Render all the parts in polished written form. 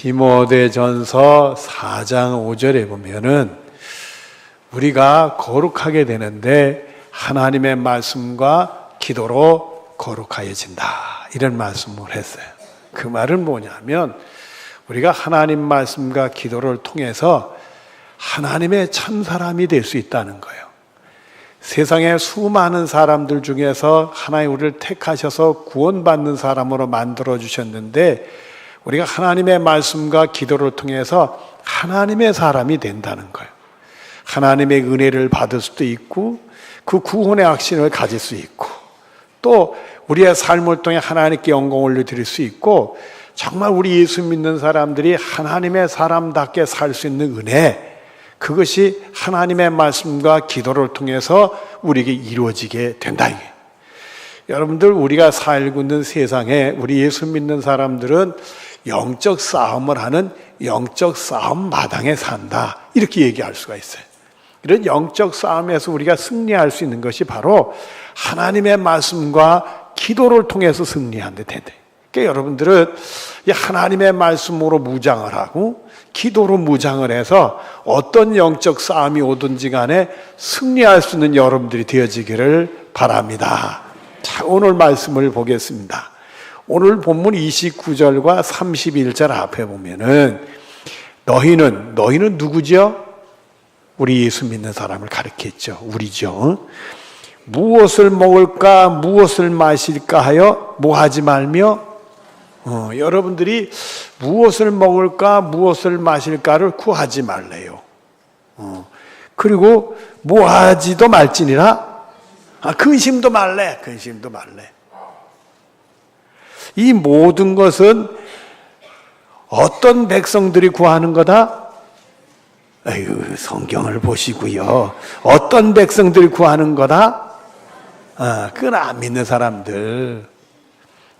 디모데전서 4장 5절에 보면은 우리가 거룩하게 되는데 하나님의 말씀과 기도로 거룩하여진다, 이런 말씀을 했어요. 그 말은 뭐냐면 우리가 하나님 말씀과 기도를 통해서 하나님의 참 사람이 될 수 있다는 거예요. 세상에 수많은 사람들 중에서 하나님 우리를 택하셔서 구원받는 사람으로 만들어 주셨는데 우리가 하나님의 말씀과 기도를 통해서 하나님의 사람이 된다는 거예요. 하나님의 은혜를 받을 수도 있고 그 구원의 확신을 가질 수 있고 또 우리의 삶을 통해 하나님께 영광을 드릴 수 있고 정말 우리 예수 믿는 사람들이 하나님의 사람답게 살 수 있는 은혜, 그것이 하나님의 말씀과 기도를 통해서 우리에게 이루어지게 된다. 여러분들, 우리가 살고 있는 세상에 우리 예수 믿는 사람들은 영적 싸움을 하는 영적 싸움 마당에 산다, 이렇게 얘기할 수가 있어요. 이런 영적 싸움에서 우리가 승리할 수 있는 것이 바로 하나님의 말씀과 기도를 통해서 승리하는 데 된다. 그러니까 여러분들은 하나님의 말씀으로 무장을 하고 기도로 무장을 해서 어떤 영적 싸움이 오든지 간에 승리할 수 있는 여러분들이 되어지기를 바랍니다. 자, 오늘 말씀을 보겠습니다. 오늘 본문 29절과 31절 앞에 보면은 너희는 누구죠? 우리 예수 믿는 사람을 가리켰죠. 우리죠. 무엇을 먹을까 무엇을 마실까 하여 뭐하지 말며, 여러분들이 무엇을 먹을까 무엇을 마실까를 구하지 말래요. 그리고 뭐하지도 말지니라, 근심도 말래. 이 모든 것은 어떤 백성들이 구하는 거다? 아유, 성경을 보시고요. 어떤 백성들이 구하는 거다? 그건 안 믿는 사람들.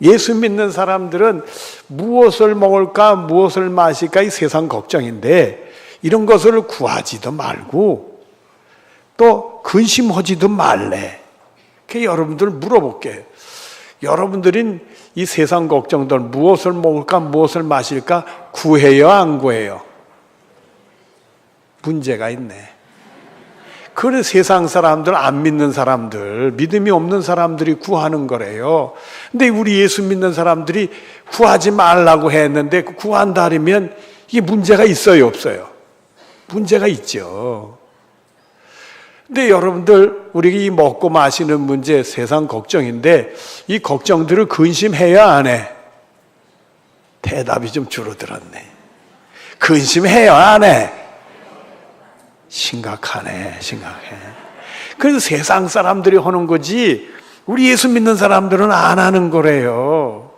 예수 믿는 사람들은 무엇을 먹을까 무엇을 마실까 이 세상 걱정인데 이런 것을 구하지도 말고 또 근심하지도 말래. 그래서 여러분들 물어볼게요. 여러분들은 이 세상 걱정들 무엇을 먹을까 무엇을 마실까 구해요 안 구해요? 문제가 있네. 그래, 세상 사람들, 안 믿는 사람들, 믿음이 없는 사람들이 구하는 거래요. 근데 우리 예수 믿는 사람들이 구하지 말라고 했는데 구한다면 이게 문제가 있어요 없어요? 문제가 있죠. 근데 여러분들, 우리가 이 먹고 마시는 문제 세상 걱정인데 이 걱정들을 근심해야 안 해? 대답이 좀 줄어들었네. 근심해야 안 해? 심각해. 그래서 세상 사람들이 하는 거지 우리 예수 믿는 사람들은 안 하는 거래요.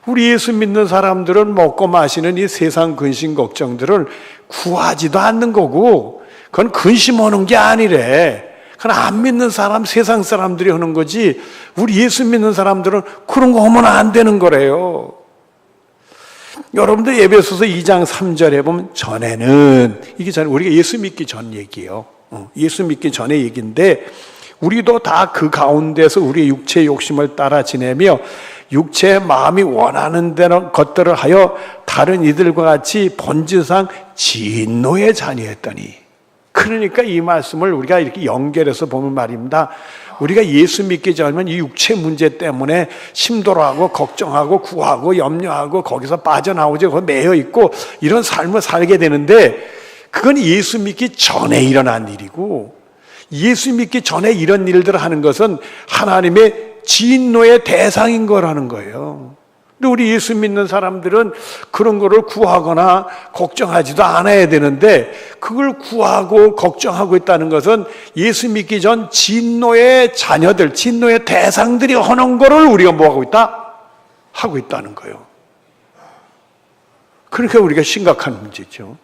우리 예수 믿는 사람들은 먹고 마시는 이 세상 근심 걱정들을 구하지도 않는 거고 그건 근심하는 게 아니래. 그건 안 믿는 사람, 세상 사람들이 하는 거지 우리 예수 믿는 사람들은 그런 거 하면 안 되는 거래요. 여러분들 에베소서 2장 3절에 보면 전에는, 이게 우리가 예수 믿기 전 얘기예요. 예수 믿기 전의 얘기인데 우리도 다 그 가운데서 우리의 육체의 욕심을 따라 지내며 육체의 마음이 원하는 대로 것들을 하여 다른 이들과 같이 본질상 진노의 자녀였더니. 그러니까 이 말씀을 우리가 이렇게 연결해서 보면 말입니다. 우리가 예수 믿기 전에는 이 육체 문제 때문에 힘들어하고 걱정하고 구하고 염려하고 거기서 빠져나오지, 거기 매여 있고 이런 삶을 살게 되는데 그건 예수 믿기 전에 일어난 일이고 예수 믿기 전에 이런 일들을 하는 것은 하나님의 진노의 대상인 거라는 거예요. 근데 우리 예수 믿는 사람들은 그런 거를 구하거나 걱정하지도 않아야 되는데 그걸 구하고 걱정하고 있다는 것은 예수 믿기 전 진노의 자녀들, 진노의 대상들이 하는 거를 우리가 뭐하고 있다? 하고 있다는 거예요. 그러니까 우리가 심각한 문제죠.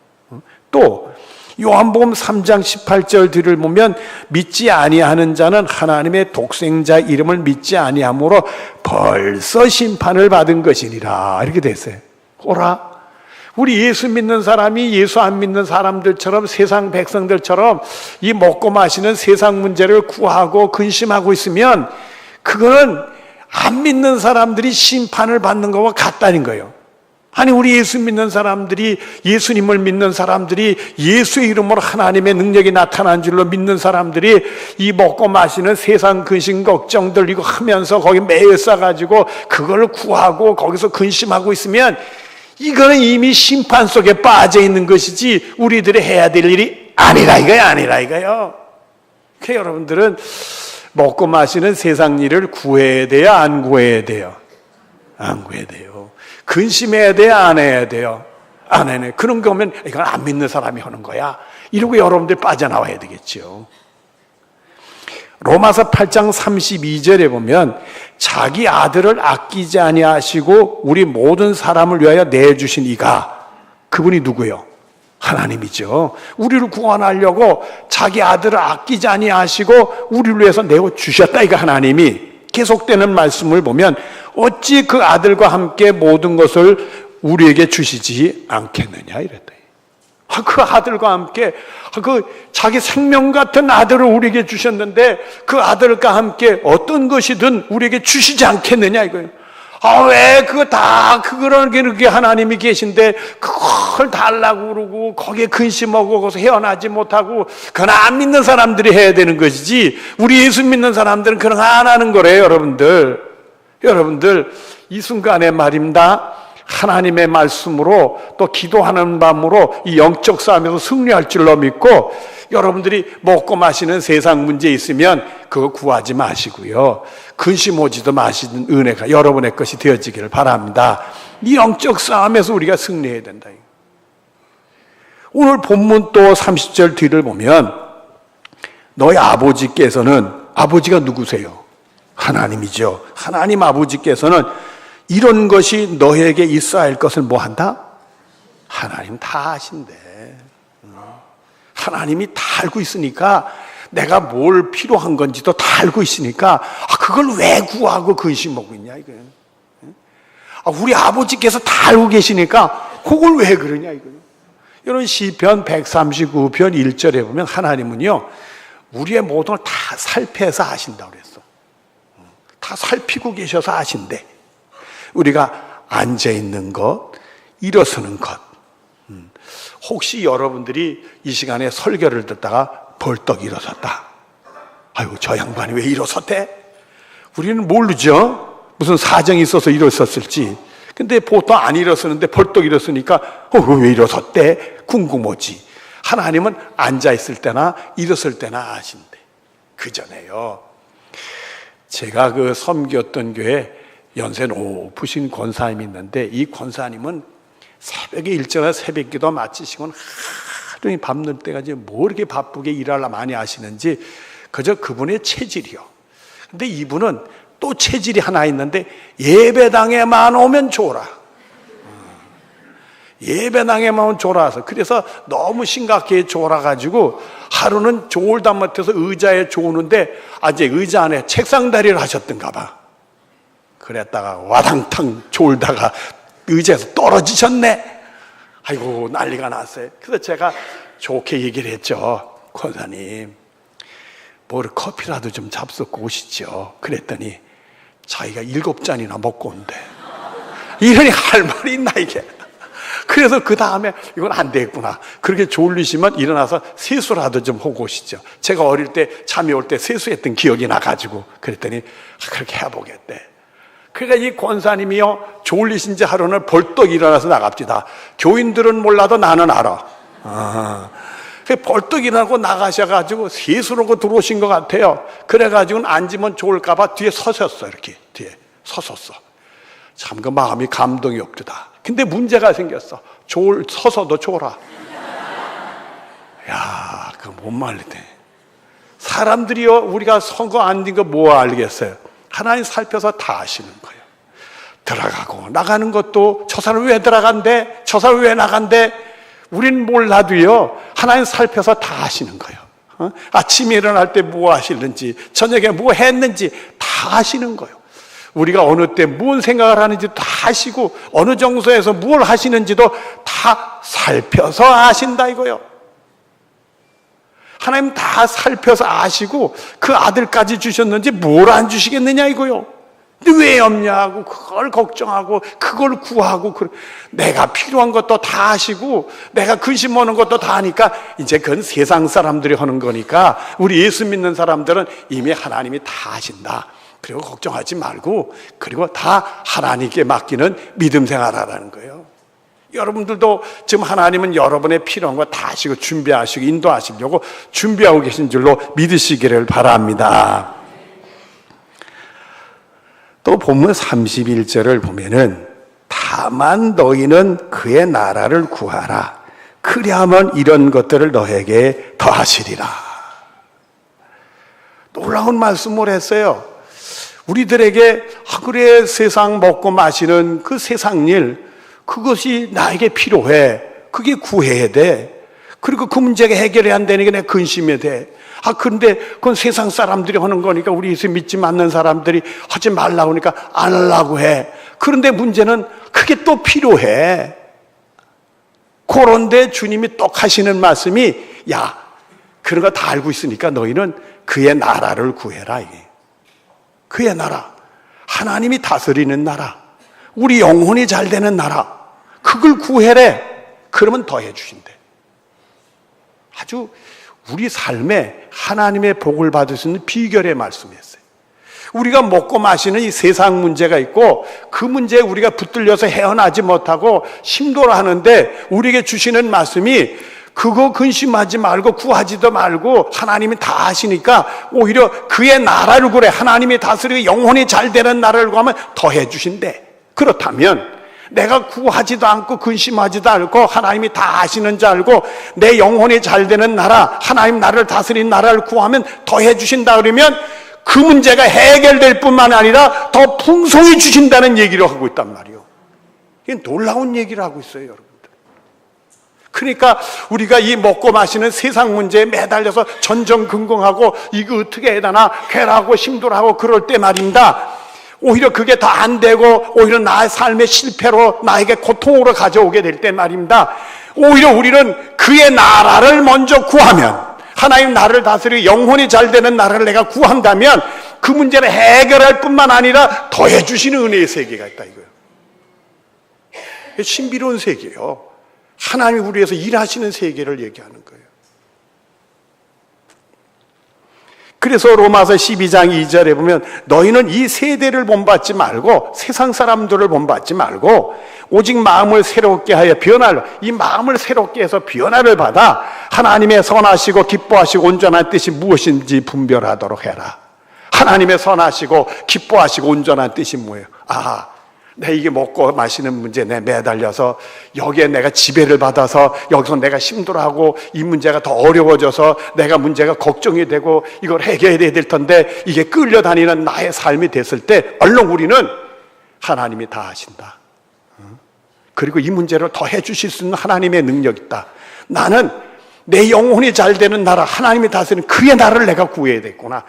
또 요한복음 3장 18절 뒤를 보면 믿지 아니하는 자는 하나님의 독생자 이름을 믿지 아니함으로 벌써 심판을 받은 것이니라, 이렇게 됐어요. 오라, 우리 예수 믿는 사람이 예수 안 믿는 사람들처럼 세상 백성들처럼 이 먹고 마시는 세상 문제를 구하고 근심하고 있으면 그거는 안 믿는 사람들이 심판을 받는 것과 같다는 거예요. 아니 우리 예수 믿는 사람들이, 예수님을 믿는 사람들이, 예수의 이름으로 하나님의 능력이 나타난 줄로 믿는 사람들이 이 먹고 마시는 세상 근심 걱정들 이거 하면서 거기 매여 싸가지고 그걸 구하고 거기서 근심하고 있으면 이거는 이미 심판 속에 빠져 있는 것이지 우리들이 해야 될 일이 아니라 이거요. 그 여러분들은 먹고 마시는 세상 일을 구해야 돼요, 안 구해야 돼요? 안 구해야 돼요. 근심해야 돼요, 안 해야 돼요? 안 해네. 그런 거 오면 이건 안 믿는 사람이 하는 거야. 이러고 여러분들 빠져나와야 되겠죠. 로마서 8장 32절에 보면 자기 아들을 아끼지 아니하시고 우리 모든 사람을 위하여 내주신 이가, 그분이 누구예요? 하나님이죠. 우리를 구원하려고 자기 아들을 아끼지 아니하시고 우리를 위해서 내어주셨다. 이거 하나님이. 계속되는 말씀을 보면 어찌 그 아들과 함께 모든 것을 우리에게 주시지 않겠느냐 이랬다. 그 아들과 함께 그 자기 생명 같은 아들을 우리에게 주셨는데 그 아들과 함께 어떤 것이든 우리에게 주시지 않겠느냐 이거예요. 왜 그렇게 하나님이 계신데 그걸 달라고 그러고 거기에 근심하고 거기서 헤어나지 못하고 그건 안 믿는 사람들이 해야 되는 것이지 우리 예수 믿는 사람들은 그런 거 안 하는 거래요. 여러분들 이 순간에 말입니다. 하나님의 말씀으로 또 기도하는 밤으로 이 영적 싸움에서 승리할 줄로 믿고 여러분들이 먹고 마시는 세상 문제 있으면 그거 구하지 마시고요. 근심하지도 마시는 은혜가 여러분의 것이 되어지기를 바랍니다. 이 영적 싸움에서 우리가 승리해야 된다. 오늘 본문 또 30절 뒤를 보면 너희 아버지께서는, 아버지가 누구세요? 하나님이죠. 하나님 아버지께서는 이런 것이 너에게 있어야 할 것을 뭐 한다? 하나님 다 아신대. 하나님이 다 알고 있으니까 내가 뭘 필요한 건지도 다 알고 있으니까 그걸 왜 구하고 근심하고 있냐 이거예요. 우리 아버지께서 다 알고 계시니까 그걸 왜 그러냐 이거예요. 이런 시편 139편 1절에 보면 하나님은요 우리의 모든 걸 다 살펴서 아신다고 그랬어. 다 살피고 계셔서 아신대. 우리가 앉아있는 것, 일어서는 것. 혹시 여러분들이 이 시간에 설교를 듣다가 벌떡 일어섰다. 아이고 저 양반이 왜 일어섰대? 우리는 모르죠. 무슨 사정이 있어서 일어섰을지. 근데 보통 안 일어서는데 벌떡 일어서니까 왜 일어섰대? 궁금하지. 하나님은 앉아있을 때나 일어설 때나 아신대. 그 전에요. 제가 그 섬겼던 교회 연세 높으신 권사님이 있는데 이 권사님은 새벽에 일정한 새벽기도 마치시고는 하루 밤늦 때까지 뭐 이렇게 바쁘게 일하려 많이 하시는지 그저 그분의 체질이요. 근데 이분은 또 체질이 하나 있는데 예배당에만 오면 졸아. 예배당에만 오면 졸아서 그래서 너무 심각하게 졸아가지고 하루는 졸다 못해서 의자에 조우는데 이제 의자 안에 책상다리를 하셨던가 봐. 그랬다가 와당탕 졸다가 의자에서 떨어지셨네. 아이고 난리가 났어요. 그래서 제가 좋게 얘기를 했죠. 권사님 뭐 커피라도 좀 잡숫고 오시죠. 그랬더니 자기가 7잔이나 먹고 온대. 이러니 할 말이 있나 이게. 그래서 그 다음에 이건 안 되겠구나. 그렇게 졸리시면 일어나서 세수라도 좀 하고 오시죠. 제가 어릴 때 잠이 올 때 세수했던 기억이 나가지고 그랬더니 그렇게 해보겠대. 그러니까 이 권사님이요 졸리신지 하루는 벌떡 일어나서 나갑시다. 교인들은 몰라도 나는 알아. 벌떡 일어나고 나가셔가지고 세수하고 들어오신 것 같아요. 그래가지고는 앉으면 좋을까봐 뒤에 서셨어. 이렇게 뒤에 서섰어. 참 그 마음이 감동이 없다. 근데 문제가 생겼어. 서서도 졸아. 야, 그거 못 말리네. 사람들이요 우리가 서고 앉은 거 뭐 알겠어요? 하나님 살펴서 다 아시는 거예요. 들어가고 나가는 것도 저 사람 왜 들어간대? 저 사람 왜 나간대? 우린 몰라도요 하나님 살펴서 다 아시는 거예요. 아침에 일어날 때 뭐 하시는지 저녁에 뭐 했는지 다 아시는 거예요. 우리가 어느 때 무슨 생각을 하는지도 다 아시고 어느 정서에서 뭘 하시는지도 다 살펴서 아신다 이거예요. 하나님 다 살펴서 아시고 그 아들까지 주셨는지 뭘 안 주시겠느냐 이거요. 근데 왜 없냐고 그걸 걱정하고 그걸 구하고 내가 필요한 것도 다 하시고 내가 근심 오는 것도 다 하니까 이제 그건 세상 사람들이 하는 거니까 우리 예수 믿는 사람들은 이미 하나님이 다 하신다. 그리고 걱정하지 말고 그리고 다 하나님께 맡기는 믿음 생활하라는 거예요. 여러분들도 지금 하나님은 여러분의 필요한 거 다 하시고 준비하시고 인도하시려고 준비하고 계신 줄로 믿으시기를 바랍니다. 또 본문 31절을 보면은 다만 너희는 그의 나라를 구하라. 그리하면 이런 것들을 너에게 더하시리라. 놀라운 말씀을 했어요. 우리들에게 그래 세상 먹고 마시는 그 세상 일 그것이 나에게 필요해. 그게 구해야 돼. 그리고 그 문제가 해결이 안 되니까 내가 근심해야 돼. 그런데 그건 세상 사람들이 하는 거니까 우리 예수 믿지 않는 사람들이 하지 말라고 하니까 안 하려고 해. 그런데 문제는 그게 또 필요해. 그런데 주님이 똑 하시는 말씀이 야, 그런 거 다 알고 있으니까 너희는 그의 나라를 구해라. 이게 그의 나라, 하나님이 다스리는 나라, 우리 영혼이 잘 되는 나라, 그걸 구해래. 그러면 더해 주신대. 아주 우리 삶에 하나님의 복을 받을 수 있는 비결의 말씀이었어요. 우리가 먹고 마시는 이 세상 문제가 있고 그 문제에 우리가 붙들려서 헤어나지 못하고 힘들어 하는데 우리에게 주시는 말씀이 그거 근심하지 말고 구하지도 말고 하나님이 다 하시니까 오히려 그의 나라를 구해. 하나님이 다스리고 영혼이 잘 되는 나라를 구하면 더해 주신대. 그렇다면 내가 구하지도 않고 근심하지도 않고 하나님이 다 아시는 줄 알고 내 영혼이 잘 되는 나라, 하나님 나라를 다스리는 나라를 구하면 더해 주신다 그러면 그 문제가 해결될 뿐만 아니라 더 풍성히 주신다는 얘기를 하고 있단 말이에요. 이게 놀라운 얘기를 하고 있어요, 여러분들. 그러니까 우리가 이 먹고 마시는 세상 문제에 매달려서 전전긍긍하고 이거 어떻게 해야 되나 괴로워하고 힘들어하고 그럴 때 말입니다. 오히려 그게 더 안 되고 오히려 나의 삶의 실패로 나에게 고통으로 가져오게 될 때 말입니다. 오히려 우리는 그의 나라를 먼저 구하면 하나님 나라를 다스리고 영혼이 잘 되는 나라를 내가 구한다면 그 문제를 해결할 뿐만 아니라 더해 주시는 은혜의 세계가 있다 이거예요. 신비로운 세계예요. 하나님이 우리 위해서 일하시는 세계를 얘기하는 거예요. 그래서 로마서 12장 2절에 보면 너희는 이 세대를 본받지 말고 세상 사람들을 본받지 말고 오직 마음을 새롭게 하여 변화를, 이 마음을 새롭게 해서 변화를 받아 하나님의 선하시고 기뻐하시고 온전한 뜻이 무엇인지 분별하도록 해라. 하나님의 선하시고 기뻐하시고 온전한 뜻이 뭐예요? 내 이게 먹고 마시는 문제에 내 매달려서 여기에 내가 지배를 받아서 여기서 내가 힘들어하고 이 문제가 더 어려워져서 내가 문제가 걱정이 되고 이걸 해결해야 될 텐데 이게 끌려다니는 나의 삶이 됐을 때 얼른 우리는 하나님이 다 하신다. 그리고 이 문제를 더 해주실 수 있는 하나님의 능력이 있다. 나는 내 영혼이 잘 되는 나라, 하나님이 다스리는 그의 나라를 내가 구해야 되겠구나.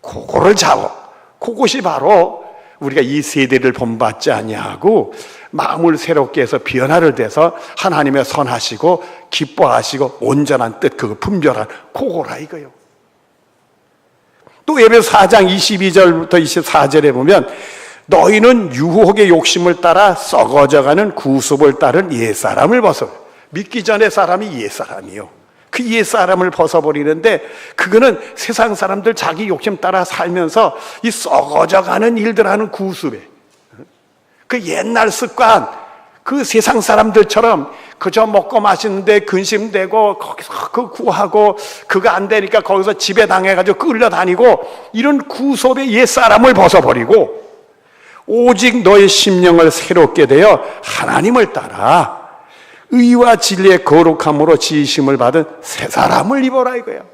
그거를 잡아. 그것이 바로 우리가 이 세대를 본받지 아니하고 마음을 새롭게 해서 변화를 돼서 하나님의 선하시고 기뻐하시고 온전한 뜻, 그거 분별한 그거라 이거요. 또 에베소 4장 22절부터 24절에 보면 너희는 유혹의 욕심을 따라 썩어져가는 구습을 따른 옛사람을 벗어. 믿기 전에 사람이 옛사람이요. 그 옛사람을 벗어버리는데 그거는 세상 사람들 자기 욕심 따라 살면서 이 썩어져가는 일들 하는 구습에 그 옛날 습관, 그 세상 사람들처럼 그저 먹고 마시는데 근심되고 거기서 그 구하고 그거 안 되니까 거기서 지배당해가지고 끌려다니고 이런 구습의 옛사람을 벗어버리고 오직 너의 심령을 새롭게 되어 하나님을 따라 의와 진리의 거룩함으로 지으심을 받은 새 사람을 입어라 이거예요.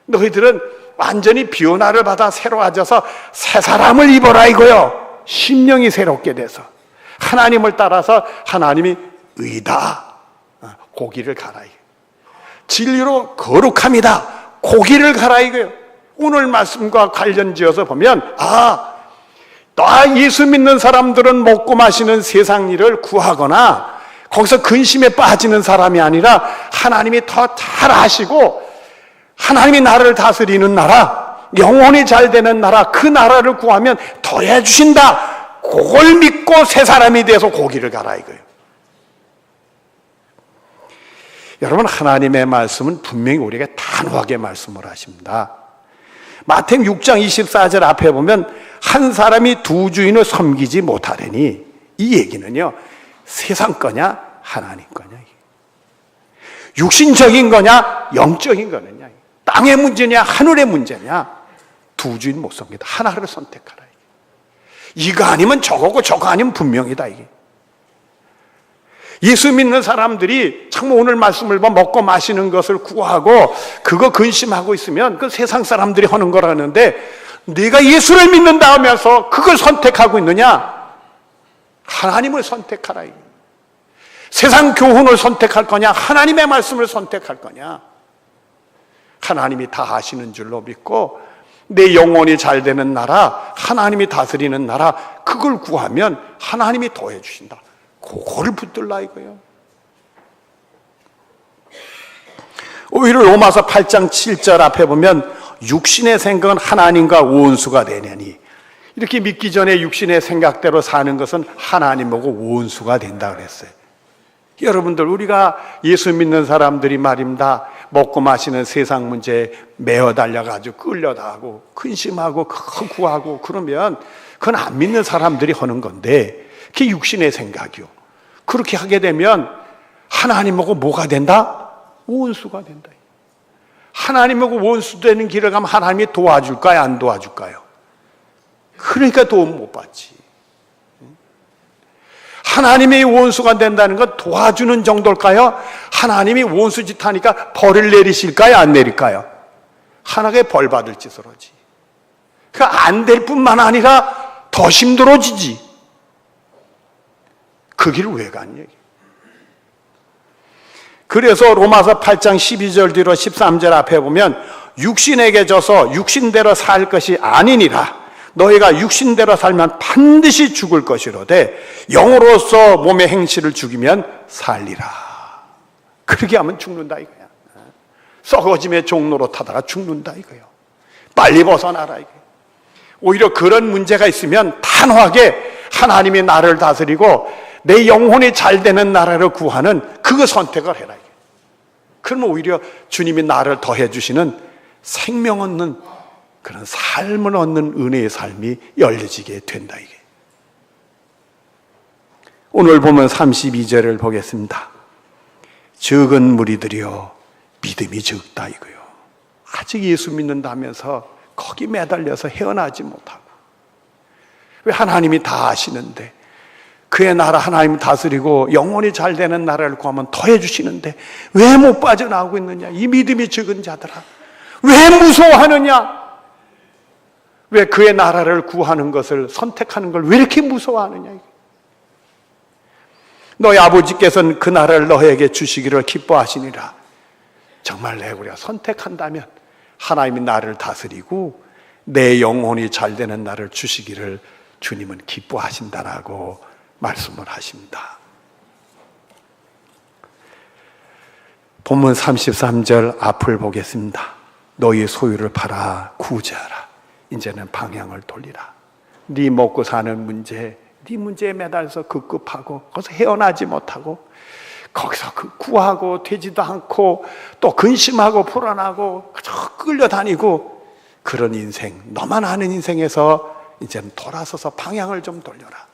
너희들은 완전히 변화를 받아 새로워져서 새 사람을 입어라 이거예요. 심령이 새롭게 돼서 하나님을 따라서 하나님이 의다, 고기를 가라 이거예요. 진리로 거룩함이다, 고기를 가라 이거예요. 오늘 말씀과 관련지어서 보면 나 예수 믿는 사람들은 먹고 마시는 세상 일을 구하거나 거기서 근심에 빠지는 사람이 아니라 하나님이 더 잘 아시고 하나님이 나를 다스리는 나라, 영혼이 잘 되는 나라, 그 나라를 구하면 더해 주신다. 그걸 믿고 새 사람이 돼서 고기를 가라 이거예요. 여러분, 하나님의 말씀은 분명히 우리에게 단호하게 말씀을 하십니다. 마태복음 6장 24절 앞에 보면 한 사람이 두 주인을 섬기지 못하려니, 이 얘기는요, 세상 거냐 하나님 거냐, 육신적인 거냐 영적인 거냐, 땅의 문제냐 하늘의 문제냐, 두 주인 못 섬기다. 하나를 선택하라. 이거 아니면 저거고 저거 아니면 분명이다. 이게 예수 믿는 사람들이 참 오늘 말씀을 먹고 마시는 것을 구하고 그거 근심하고 있으면 그 세상 사람들이 하는 거라는데, 네가 예수를 믿는다 하면서 그걸 선택하고 있느냐? 하나님을 선택하라. 세상 교훈을 선택할 거냐? 하나님의 말씀을 선택할 거냐? 하나님이 다 하시는 줄로 믿고 내 영혼이 잘 되는 나라, 하나님이 다스리는 나라, 그걸 구하면 하나님이 더해 주신다. 그거를 붙들라 이거예요. 오히려 로마서 8장 7절 앞에 보면 육신의 생각은 하나님과 원수가 되느니, 이렇게 믿기 전에 육신의 생각대로 사는 것은 하나님하고 원수가 된다 그랬어요. 여러분들, 우리가 예수 믿는 사람들이 말입니다, 먹고 마시는 세상 문제에 매어 달려가지고 끌려다하고 근심하고 구하고 그러면 그건 안 믿는 사람들이 하는 건데, 그게 육신의 생각이요. 그렇게 하게 되면 하나님하고 뭐가 된다? 원수가 된다. 하나님하고 원수 되는 길을 가면 하나님이 도와줄까요? 안 도와줄까요? 그러니까 도움 못 받지. 하나님의 원수가 된다는 건 도와주는 정도일까요? 하나님이 원수 짓 하니까 벌을 내리실까요? 안 내릴까요? 하나님께 벌 받을 짓을 하지. 그러니까 안 될 뿐만 아니라 더 힘들어지지. 그 길을 왜 갔냐? 그래서 로마서 8장 12절 뒤로 13절 앞에 보면 육신에게 져서 육신대로 살 것이 아니니라. 너희가 육신대로 살면 반드시 죽을 것이로되 영으로서 몸의 행실을 죽이면 살리라. 그렇게 하면 죽는다 이거야. 썩어짐의 종로로 타다가 죽는다 이거예요. 빨리 벗어나라 이거예요. 오히려 그런 문제가 있으면 단호하게 하나님이 나를 다스리고 내 영혼이 잘 되는 나라를 구하는 그 선택을 해라. 그러면 오히려 주님이 나를 더해 주시는 생명 얻는 그런 삶을 얻는 은혜의 삶이 열려지게 된다. 이게 오늘 보면 32절을 보겠습니다. 적은 무리들이여 믿음이 적다 이거요. 아직 예수 믿는다면서 거기 매달려서 헤어나지 못하고, 왜 하나님이 다 아시는데, 그의 나라 하나님 다스리고 영혼이 잘 되는 나라를 구하면 더해 주시는데 왜 못 빠져나오고 있느냐? 이 믿음이 적은 자들아, 왜 무서워하느냐? 왜 그의 나라를 구하는 것을 선택하는 걸 왜 이렇게 무서워하느냐? 너희 아버지께서는 그 나라를 너희에게 주시기를 기뻐하시니라. 정말 우리가 선택한다면 하나님이 나를 다스리고 내 영혼이 잘 되는 나를 주시기를 주님은 기뻐하신다라고 말씀을 하십니다. 본문 33절 앞을 보겠습니다. 너희 소유를 팔아 구제하라. 이제는 방향을 돌리라. 네 먹고 사는 문제, 네 문제에 매달려서 급급하고 거기서 헤어나지 못하고 거기서 구하고 되지도 않고 또 근심하고 불안하고 끌려다니고 그런 인생, 너만 아는 인생에서 이제는 돌아서서 방향을 좀 돌려라.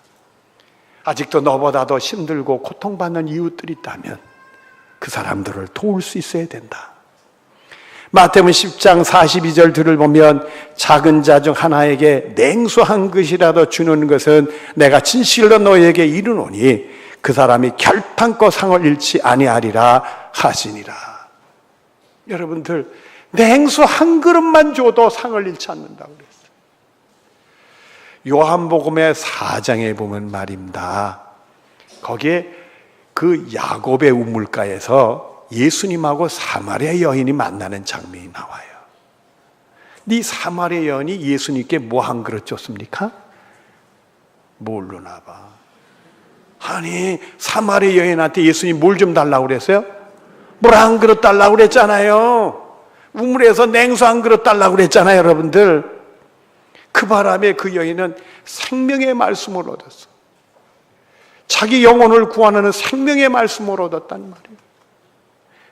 아직도 너보다 더 힘들고 고통받는 이웃들이 있다면 그 사람들을 도울 수 있어야 된다. 마태복음 10장 42절 들을 보면 작은 자 중 하나에게 냉수 한 그릇이라도 주는 것은 내가 진실로 너희에게 이르노니 그 사람이 결탄코 상을 잃지 아니하리라 하시니라. 여러분들, 냉수 한 그릇만 줘도 상을 잃지 않는다고 그랬어요. 요한복음의 4장에 보면 말입니다. 거기에 그 야곱의 우물가에서 예수님하고 사마리아 여인이 만나는 장면이 나와요. 이 사마리아 여인이 예수님께 뭐 한 그릇 줬습니까? 모르나 봐. 아니, 사마리아 여인한테 예수님 뭘 좀 달라고 그랬어요? 물 한 그릇 달라고 그랬잖아요. 우물에서 냉수 한 그릇 달라고 그랬잖아요, 여러분들. 그 바람에 그 여인은 생명의 말씀을 얻었어. 자기 영혼을 구하는 생명의 말씀을 얻었단 말이에요.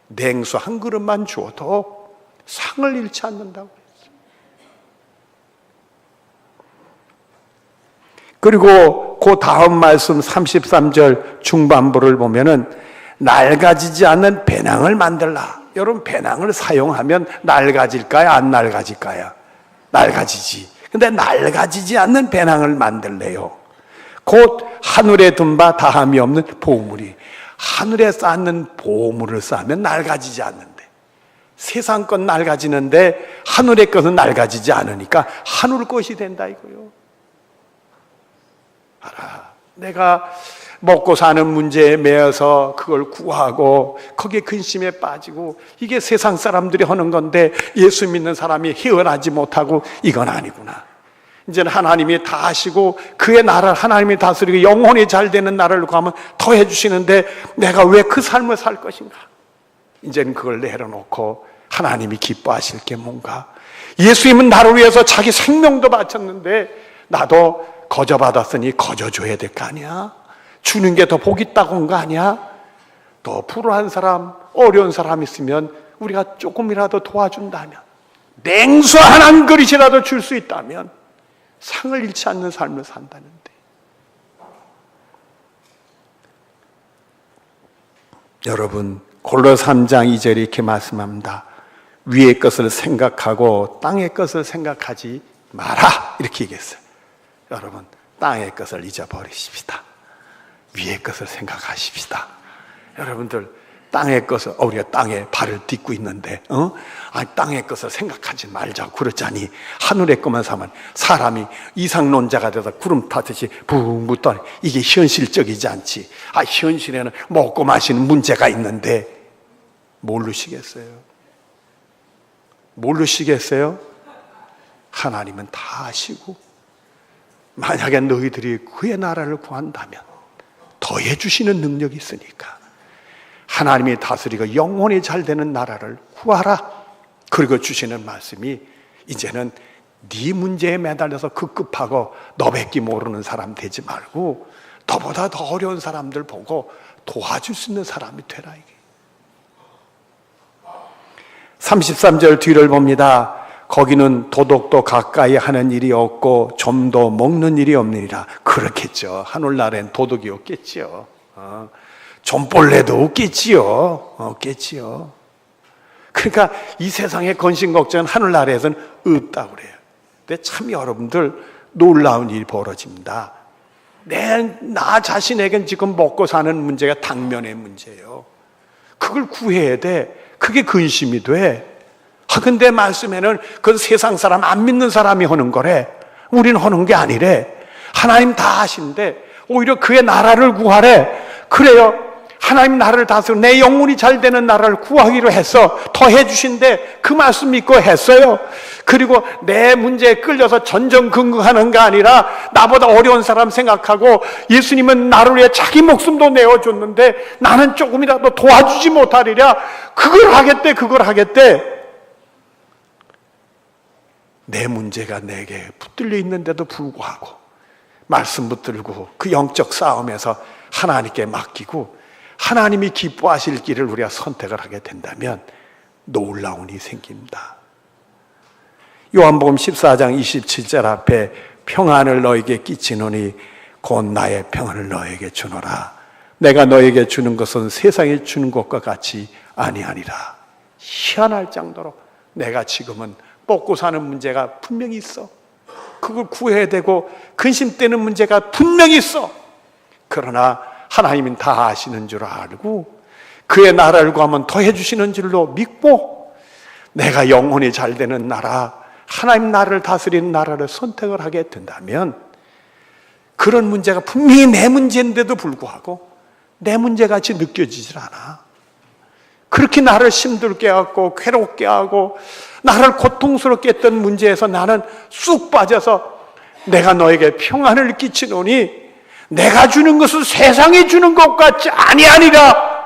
냉수 한 그릇만 주어도 상을 잃지 않는다고 했어요. 그리고 그 다음 말씀 33절 중반부를 보면은 낡아지지 않는 배낭을 만들라. 여러분, 배낭을 사용하면 낡아질까요? 안 낡아질까요? 낡아지지. 근데 낡아지지 않는 배낭을 만들래요. 곧 하늘에 든 바 다함이 없는 보물이. 하늘에 쌓는 보물을 쌓으면 낡아지지 않는데, 세상 것 낡아지는데 하늘의 것은 낡아지지 않으니까 하늘 것이 된다 이거요. 알아. 내가 먹고 사는 문제에 매여서 그걸 구하고 거기에 근심에 빠지고 이게 세상 사람들이 하는 건데 예수 믿는 사람이 헤어나지 못하고 이건 아니구나. 이제는 하나님이 다 하시고 그의 나라를 하나님이 다스리고 영혼이 잘 되는 나라를 구하면 더 해주시는데 내가 왜 그 삶을 살 것인가? 이제는 그걸 내려놓고 하나님이 기뻐하실 게 뭔가? 예수님은 나를 위해서 자기 생명도 바쳤는데 나도 거저받았으니 거저줘야 될 거 아니야? 주는 게 더 복 있다고 한 거 아니야? 또 불우한 사람, 어려운 사람 있으면 우리가 조금이라도 도와준다면, 냉수 한 그릇이라도 줄 수 있다면 상을 잃지 않는 삶을 산다는데, 여러분 골로새 3장 2절에 이렇게 말씀합니다. 위의 것을 생각하고 땅의 것을 생각하지 마라 이렇게 얘기했어요. 여러분, 땅의 것을 잊어버리십시다. 위의 것을 생각하십시다. 여러분들, 땅의 것을, 우리가 땅에 발을 딛고 있는데, 땅의 것을 생각하지 말자고 그러자니, 하늘의 것만 사면 사람이 이상론자가 돼서 구름 타듯이 붕붕 떠. 이게 현실적이지 않지. 현실에는 먹고 마시는 문제가 있는데, 모르시겠어요? 모르시겠어요? 하나님은 다 아시고, 만약에 너희들이 그의 나라를 구한다면 더해 주시는 능력이 있으니까 하나님이 다스리고 영혼이 잘 되는 나라를 구하라. 그리고 주시는 말씀이, 이제는 네 문제에 매달려서 급급하고 너밖에 모르는 사람 되지 말고 너보다 더 어려운 사람들 보고 도와줄 수 있는 사람이 되라. 이게 33절 뒤를 봅니다. 거기는 도둑도 가까이 하는 일이 없고 좀도 먹는 일이 없느니라. 그렇겠죠. 하늘나라엔 도둑이 없겠지요. 좀벌레도 없겠지요. 없겠지요. 그러니까 이 세상의 근심 걱정은 하늘나라에서는 없다고 그래요. 근데 참 여러분들, 놀라운 일이 벌어집니다. 나 자신에겐 지금 먹고 사는 문제가 당면의 문제예요. 그걸 구해야 돼. 그게 근심이 돼. 근데 말씀에는 그 세상 사람, 안 믿는 사람이 하는 거래. 우리는 하는 게 아니래. 하나님 다 하신데 오히려 그의 나라를 구하래. 그래요. 하나님 나라를 다스리고 내 영혼이 잘 되는 나라를 구하기로 해서 더 해주신데 그 말씀 믿고 했어요. 그리고 내 문제에 끌려서 전전긍긍하는 게 아니라 나보다 어려운 사람 생각하고, 예수님은 나를 위해 자기 목숨도 내어줬는데 나는 조금이라도 도와주지 못하리랴. 그걸 하겠대, 그걸 하겠대. 내 문제가 내게 붙들려 있는데도 불구하고 말씀 붙들고 그 영적 싸움에서 하나님께 맡기고 하나님이 기뻐하실 길을 우리가 선택을 하게 된다면 놀라운 일이 생깁니다. 요한복음 14장 27절 앞에 평안을 너에게 끼치노니 곧 나의 평안을 너에게 주노라. 내가 너에게 주는 것은 세상에 주는 것과 같이 아니하니라. 희한할 정도로 내가 지금은 먹고 사는 문제가 분명히 있어. 그걸 구해야 되고 근심되는 문제가 분명히 있어. 그러나 하나님은 다 아시는 줄 알고 그의 나라를 구하면 더 해주시는 줄로 믿고 내가 영혼이 잘 되는 나라, 하나님 나라를 다스리는 나라를 선택을 하게 된다면 그런 문제가 분명히 내 문제인데도 불구하고 내 문제같이 느껴지질 않아. 그렇게 나를 힘들게 하고 괴롭게 하고 나를 고통스럽게 했던 문제에서 나는 쑥 빠져서 내가 너에게 평안을 끼치노니 내가 주는 것은 세상이 주는 것 같지 아니하니라.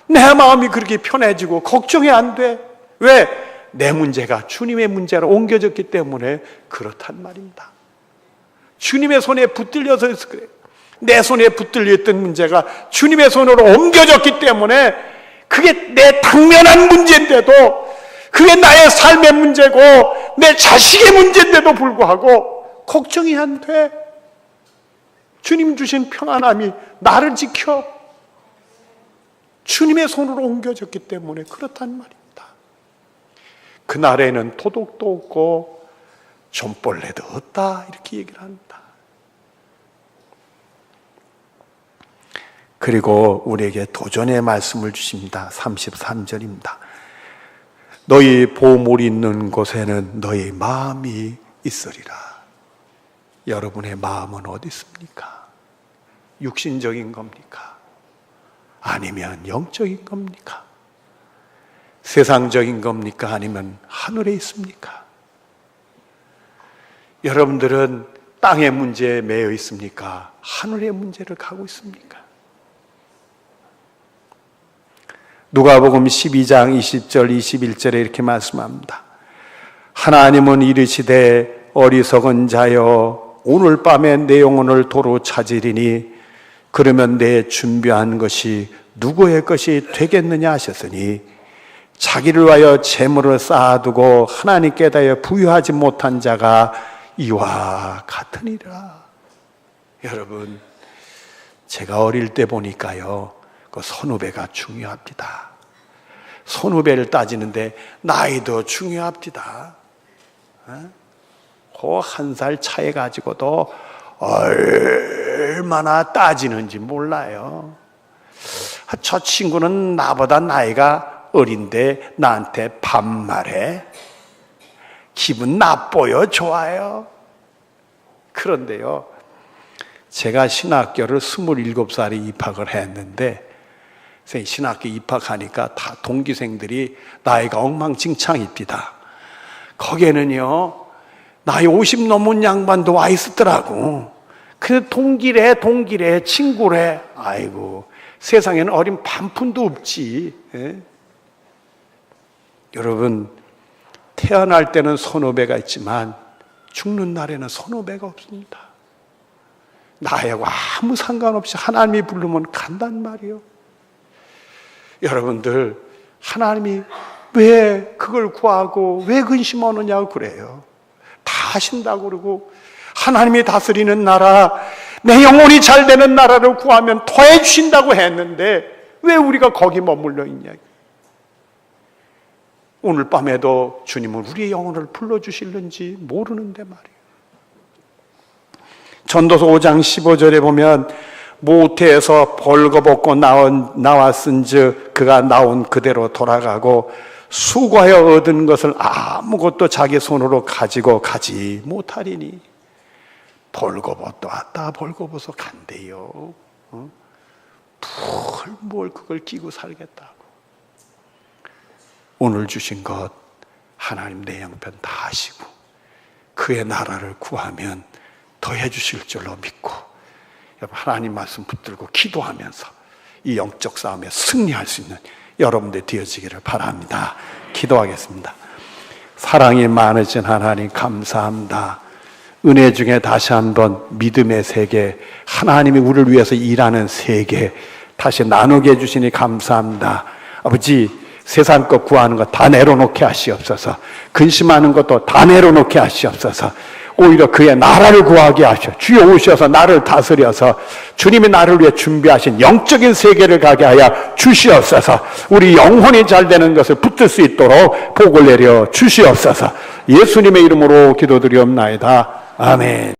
내 마음이 그렇게 편해지고 걱정이 안 돼. 왜? 내 문제가 주님의 문제로 옮겨졌기 때문에 그렇단 말입니다. 주님의 손에 붙들려서 그래요. 내 손에 붙들렸던 문제가 주님의 손으로 옮겨졌기 때문에 그게 내 당면한 문제인데도, 그게 나의 삶의 문제고 내 자식의 문제인데도 불구하고 걱정이 안 돼. 주님 주신 평안함이 나를 지켜. 주님의 손으로 옮겨졌기 때문에 그렇단 말입니다. 그날에는 도둑도 없고 존벌레도 없다, 이렇게 얘기를 합니다. 그리고 우리에게 도전의 말씀을 주십니다. 33절입니다. 너희 보물이 있는 곳에는 너희 마음이 있으리라. 여러분의 마음은 어디 있습니까? 육신적인 겁니까? 아니면 영적인 겁니까? 세상적인 겁니까? 아니면 하늘에 있습니까? 여러분들은 땅의 문제에 매여 있습니까? 하늘의 문제를 가고 있습니까? 누가복음 12장 20절 21절에 이렇게 말씀합니다. 하나님은 이르시되 어리석은 자여, 오늘 밤에 내 영혼을 도로 찾으리니 그러면 내 준비한 것이 누구의 것이 되겠느냐 하셨으니, 자기를 위하여 재물을 쌓아두고 하나님께 대하여 부유하지 못한 자가 이와 같으니라. 여러분, 제가 어릴 때 보니까요, 그 선후배가 중요합니다. 선후배를 따지는데 나이도 중요합니다. 그 한 살 차이 가지고도 얼마나 따지는지 몰라요. 저 친구는 나보다 나이가 어린데 나한테 반말해. 기분 나빠요, 좋아요? 그런데요, 제가 신학교를 27살에 입학을 했는데, 신학교 입학하니까 다 동기생들이 나이가 엉망진창입니다. 거기에는요, 나이 50 넘은 양반도 와 있었더라고. 근데 동기래, 친구래. 아이고, 세상에는 어린 반푼도 없지. 예? 여러분, 태어날 때는 선후배가 있지만 죽는 날에는 선후배가 없습니다. 나하고 아무 상관없이 하나님이 부르면 간단 말이에요. 여러분들, 하나님이 왜 그걸 구하고 왜 근심하느냐고 그래요. 다 하신다고 그러고, 하나님이 다스리는 나라, 내 영혼이 잘 되는 나라를 구하면 더해 주신다고 했는데 왜 우리가 거기 머물러 있냐. 오늘 밤에도 주님은 우리의 영혼을 불러주실는지 모르는데 말이에요. 전도서 5장 15절에 보면, 모태에서 벌거벗고 나왔은즉 그가 나온 그대로 돌아가고 수고하여 얻은 것을 아무것도 자기 손으로 가지고 가지 못하리니. 벌거벗도 왔다 벌거벗어 간대요. 뭘 그걸 끼고 살겠다고. 오늘 주신 것 하나님 내 형편 다 하시고 그의 나라를 구하면 더해 주실 줄로 믿고, 하나님 말씀 붙들고 기도하면서 이 영적 싸움에 승리할 수 있는 여러분들 되어지기를 바랍니다. 기도하겠습니다. 사랑이 많으신 하나님 감사합니다. 은혜 중에 다시 한번 믿음의 세계, 하나님이 우리를 위해서 일하는 세계 다시 나누게 해주시니 감사합니다. 아버지, 세상 것 구하는 것 다 내려놓게 하시옵소서. 근심하는 것도 다 내려놓게 하시옵소서. 오히려 그의 나라를 구하게 하시오. 주여 오셔서 나를 다스려서 주님이 나를 위해 준비하신 영적인 세계를 가게 하여 주시옵소서. 우리 영혼이 잘 되는 것을 붙들 수 있도록 복을 내려 주시옵소서. 예수님의 이름으로 기도드리옵나이다. 아멘.